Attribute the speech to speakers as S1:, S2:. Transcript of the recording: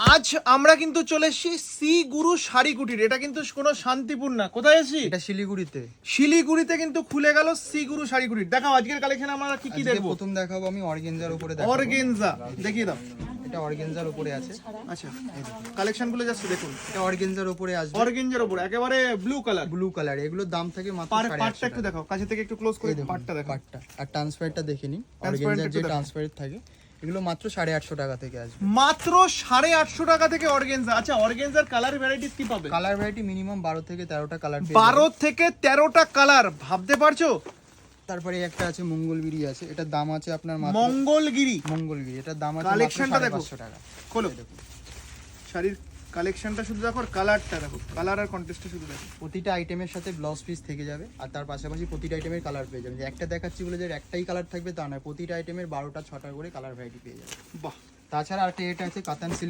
S1: আজ আমরা কিন্তু চলে এসেছি সি গুরু শাড়ি কুটির। এটা কিন্তু কোনো শান্তিপুর না, কোথায় এসেছি?
S2: এটা শিলিগুড়িতে।
S1: শিলিগুড়িতে কিন্তু খুলে গেল সি গুরু শাড়ি কুটির। দেখাও আজকের কালেকশন আমরা কি কি দেখবো।
S2: প্রথম দেখাবো আমি অর্গেনজার উপরে দেখাবো।
S1: অর্গেনজা দেখিয়ে দাও।
S2: এটা অর্গেনজার উপরে আছে।
S1: আচ্ছা কালেকশন গুলো জাস্ট দেখুন।
S2: এটা অর্গেনজার উপরে আসবে।
S1: অর্গেনজার উপরে একেবারে ব্লু কালার।
S2: ব্লু কালার, এগুলোর দাম থাকে মাত্র
S1: পার্টটা একটু দেখাও, কাছে থেকে একটু ক্লোজ করে পার্টটা দেখাও।
S2: পাটটা আর ট্রান্সপারেন্টটা দেখে নিন।
S1: Transparent
S2: অর্গেনজার
S1: একটু
S2: যে
S1: দেখাও।
S2: ট্রান্সপারেন্ট থাকে এগুলো মাত্র 850 টাকা থেকে আসবে।
S1: মাত্র 850 টাকা থেকে অর্গেনজা। আচ্ছা অর্গেনজার কালার ভ্যারাইটিস কি পাবে?
S2: কালার ভ্যারাইটি মিনিমাম 12 থেকে 13টা কালার।
S1: 12 থেকে 13টা কালার, ভাবতে পারছো?
S2: তারপরে একটা আছে মঙ্গলগিরি আছে, এটার দাম আছে আপনার মাত্র
S1: মঙ্গলগিরি।
S2: মঙ্গলগিরি এটার দাম আছে
S1: কালেকশনটা দেখো।
S2: 550 টাকা।
S1: খোলো শাড়ির কালেকশনটা শুধু দেখো, কালারটা দেখো, কালার আর কন্ট্রাস্টটা শুধু দেখো।
S2: প্রতিটা আইটেমের সাথে ব্লাউজ পিস থেকে যাবে আর তার পাশাপাশি প্রতিটা আইটেমের কালার পেয়ে যাবেন। যে একটা দেখাচ্ছি বলে যে একটাই কালার থাকবে তা নয়, প্রতিটা আইটেমের 12টা 6টা করে কালার ভ্যারাইটি পেয়ে যাবে।
S1: বাহ,
S2: তাছাড়া আরেকটা এটা আছে কাতান সিল্ক